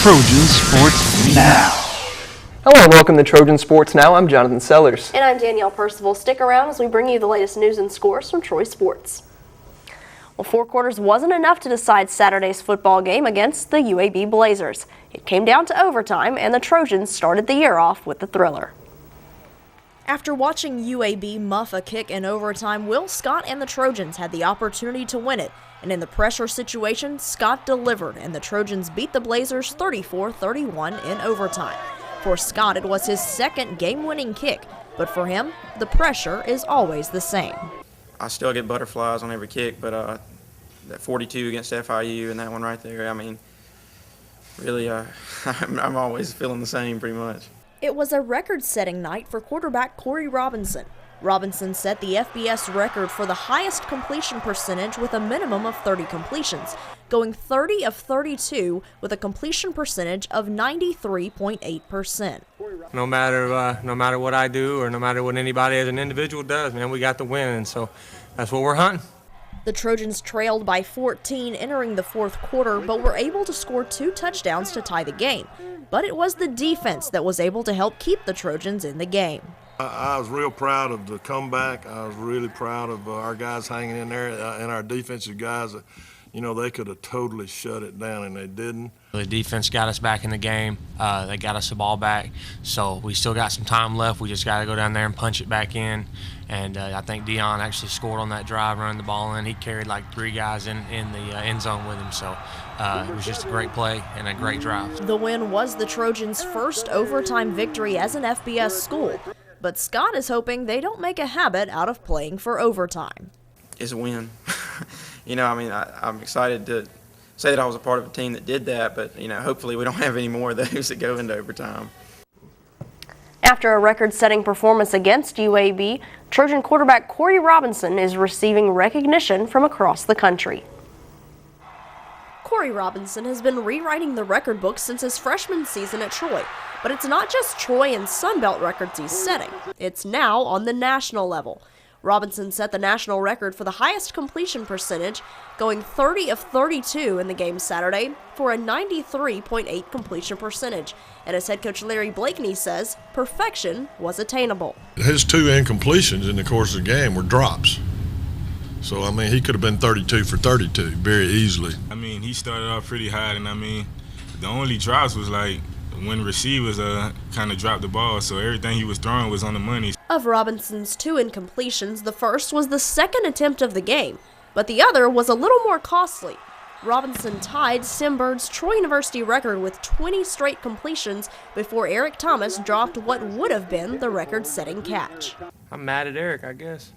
Trojan Sports Now. Hello and welcome to Trojan Sports Now. I'm Jonathan Sellers. And I'm Danielle Percival. Stick around as we bring you the latest news and scores from Troy Sports. Well, 4 quarters wasn't enough to decide Saturday's football game against the UAB Blazers. It came down to overtime, and the Trojans started the year off with the thriller. After watching UAB muff a kick in overtime, Will Scott and the Trojans had the opportunity to win it. And in the pressure situation, Scott delivered, and the Trojans beat the Blazers 34-31 in overtime. For Scott, it was his second game-winning kick, but for him, the pressure is always the same. I still get butterflies on every kick, but that 42 against FIU and that one right there, I mean, really, I'm always feeling the same pretty much. It was a record-setting night for quarterback Corey Robinson. Robinson set the FBS record for the highest completion percentage with a minimum of 30 completions, going 30 of 32 with a completion percentage of 93.8%. No matter what I do or no matter what anybody as an individual does, man, we got the win, and so that's what we're hunting. The Trojans trailed by 14 entering the fourth quarter, but were able to score 2 touchdowns to tie the game. But it was the defense that was able to help keep the Trojans in the game. I was real proud of the comeback. I was really proud of our guys hanging in there and our defensive guys. You know, they could have totally shut it down, and they didn't. The defense got us back in the game. They got us the ball back. So we still got some time left. We just got to go down there and punch it back in. And I think Dion actually scored on that drive, running the ball in. He carried like 3 guys in the end zone with him. So it was just a great play and a great drive. The win was the Trojans' first overtime victory as an FBS school. But Scott is hoping they don't make a habit out of playing for overtime. It's a win. You know, I mean, I'm excited to say that I was a part of a team that did that, but, you know, hopefully we don't have any more of those that go into overtime. After a record-setting performance against UAB, Trojan quarterback Corey Robinson is receiving recognition from across the country. Corey Robinson has been rewriting the record book since his freshman season at Troy. But it's not just Troy and Sunbelt records he's setting. It's now on the national level. Robinson set the national record for the highest completion percentage, going 30 of 32 in the game Saturday for a 93.8 completion percentage. And as head coach Larry Blakeney says, perfection was attainable. His 2 incompletions in the course of the game were drops. So, I mean, he could have been 32 for 32 very easily. I mean, he started off pretty hot, and I mean, the only drops was like when receivers kind of dropped the ball, so everything he was throwing was on the money. Of Robinson's 2 incompletions, the first was the second attempt of the game, but the other was a little more costly. Robinson tied Simbird's Troy University record with 20 straight completions before Eric Thomas dropped what would have been the record-setting catch. I'm mad at Eric, I guess.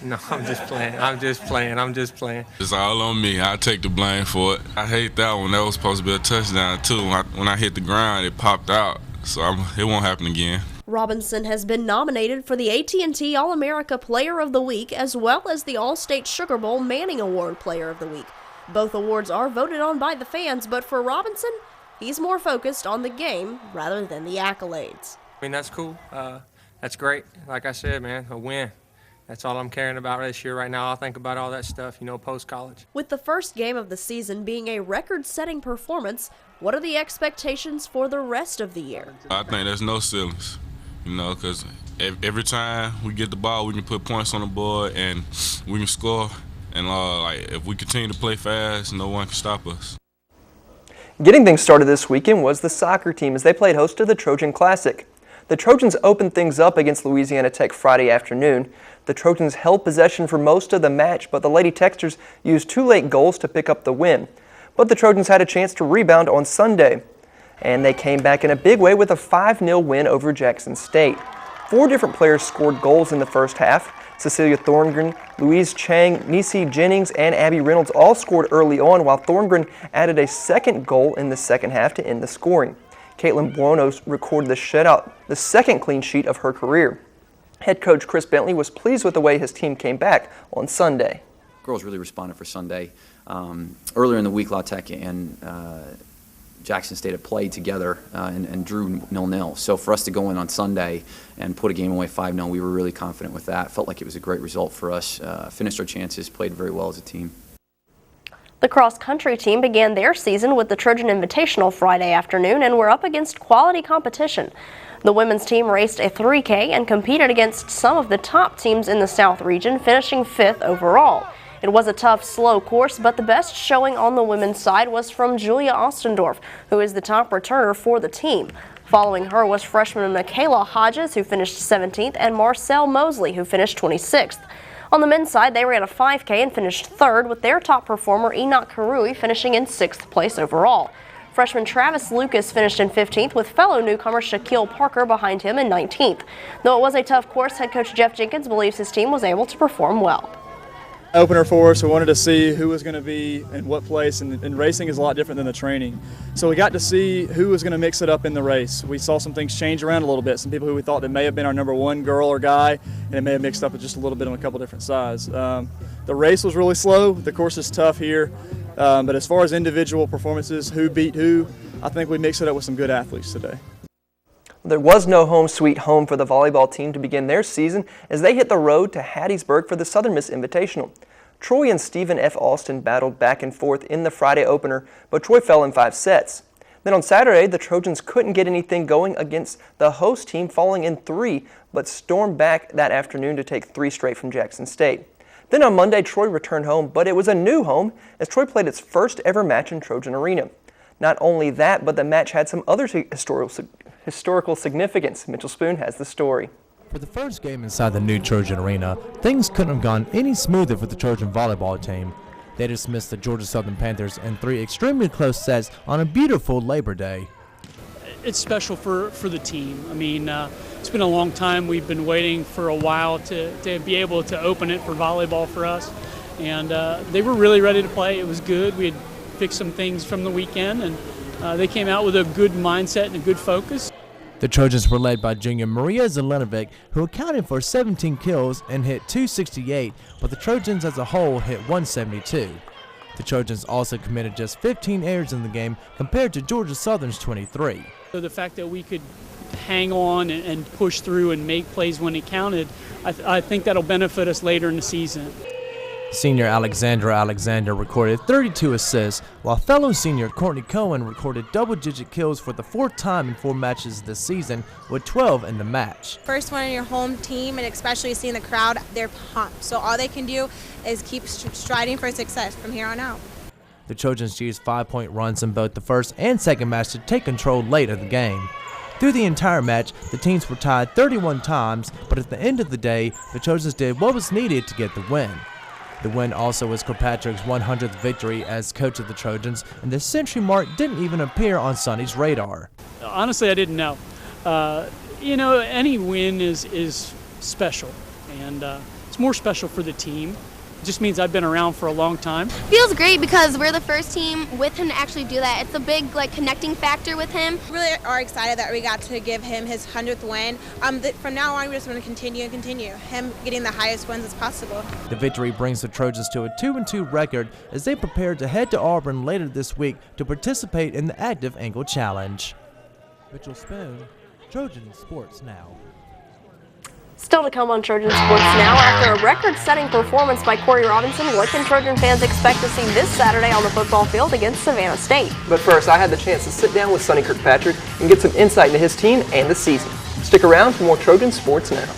No, I'm just playing. It's all on me. I take the blame for it. I hate that one. That was supposed to be a touchdown, too. When I hit the ground, it popped out, so it won't happen again. Robinson has been nominated for the AT&T All-America Player of the Week as well as the All-State Sugar Bowl Manning Award Player of the Week. Both awards are voted on by the fans, but for Robinson, he's more focused on the game rather than the accolades. I mean, that's cool. That's great. Like I said, man, a win. That's all I'm caring about this year right now. I'll think about all that stuff, you know, post-college. With the first game of the season being a record-setting performance, what are the expectations for the rest of the year? I think there's no ceilings, you know, because every time we get the ball, we can put points on the board and we can score. And if we continue to play fast, no one can stop us. Getting things started this weekend was the soccer team as they played host to the Trojan Classic. The Trojans opened things up against Louisiana Tech Friday afternoon. The Trojans held possession for most of the match, but the Lady Texters used 2 late goals to pick up the win. But the Trojans had a chance to rebound on Sunday, and they came back in a big way with a 5-0 win over Jackson State. 4 different players scored goals in the first half. Cecilia Thorngren, Louise Chang, Nisi Jennings, and Abby Reynolds all scored early on, while Thorngren added a second goal in the second half to end the scoring. Caitlin Buonos recorded the shutout, the second clean sheet of her career. Head coach Chris Bentley was pleased with the way his team came back on Sunday. Girls really responded for Sunday. Earlier in the week, La Tech and Jackson State had played together and drew 0-0. So for us to go in on Sunday and put a game away 5-0, we were really confident with that. Felt like it was a great result for us. Finished our chances, played very well as a team. The cross-country team began their season with the Trojan Invitational Friday afternoon and were up against quality competition. The women's team raced a 3K and competed against some of the top teams in the South region, finishing 5th overall. It was a tough, slow course, but the best showing on the women's side was from Julia Ostendorf, who is the top returner for the team. Following her was freshman Michaela Hodges, who finished 17th, and Marcel Mosley, who finished 26th. On the men's side, they ran a 5K and finished 3rd, with their top performer Enoch Karui finishing in 6th place overall. Freshman Travis Lucas finished in 15th, with fellow newcomer Shaquille Parker behind him in 19th. Though it was a tough course, head coach Jeff Jenkins believes his team was able to perform well. Opener for us, we wanted to see who was going to be in what place, and racing is a lot different than the training. So we got to see who was going to mix it up in the race. We saw some things change around a little bit, some people who we thought that may have been our number 1 girl or guy, and it may have mixed up just a little bit on a couple different sides. The race was really slow, the course is tough here, but as far as individual performances, who beat who, I think we mixed it up with some good athletes today. There was no home sweet home for the volleyball team to begin their season as they hit the road to Hattiesburg for the Southern Miss Invitational. Troy and Stephen F. Austin battled back and forth in the Friday opener, but Troy fell in 5 sets. Then on Saturday, the Trojans couldn't get anything going against the host team, falling in 3, but stormed back that afternoon to take 3 straight from Jackson State. Then on Monday, Troy returned home, but it was a new home as Troy played its first ever match in Trojan Arena. Not only that, but the match had some other historical significance. Mitchell Spoon has the story. For the first game inside the new Trojan Arena, things couldn't have gone any smoother for the Trojan volleyball team. They dismissed the Georgia Southern Panthers in 3 extremely close sets on a beautiful Labor Day. It's special for the team. I mean, it's been a long time. We've been waiting for a while to be able to open it for volleyball for us. And they were really ready to play. It was good. We had fixed some things from the weekend, and they came out with a good mindset and a good focus. The Trojans were led by junior Maria Zelenovic, who accounted for 17 kills and hit 268, but the Trojans as a whole hit 172. The Trojans also committed just 15 errors in the game compared to Georgia Southern's 23. So the fact that we could hang on and push through and make plays when it counted, I think that'll benefit us later in the season. Senior Alexandra Alexander recorded 32 assists, while fellow senior Courtney Cohen recorded double-digit kills for the 4th time in 4 matches this season, with 12 in the match. First one in your home team, and especially seeing the crowd, they're pumped. So all they can do is keep striding for success from here on out. The Trojans used 5-point runs in both the first and second match to take control late of the game. Through the entire match, the teams were tied 31 times, but at the end of the day, the Trojans did what was needed to get the win. The win also was Kirkpatrick's 100th victory as coach of the Trojans, and the century mark didn't even appear on Sonny's radar. Honestly, I didn't know. Any win is special, and it's more special for the team. It just means I've been around for a long time. Feels great because we're the first team with him to actually do that. It's a big connecting factor with him. We really are excited that we got to give him his 100th win. From now on, we're just going to continue, him getting the highest wins as possible. The victory brings the Trojans to a 2-2 record as they prepare to head to Auburn later this week to participate in the Active Angle Challenge. Mitchell Spoon, Trojan Sports Now. Still to come on Trojan Sports Now, after a record-setting performance by Corey Robinson, what can Trojan fans expect to see this Saturday on the football field against Savannah State? But first, I had the chance to sit down with Sonny Kirkpatrick and get some insight into his team and the season. Stick around for more Trojan Sports Now.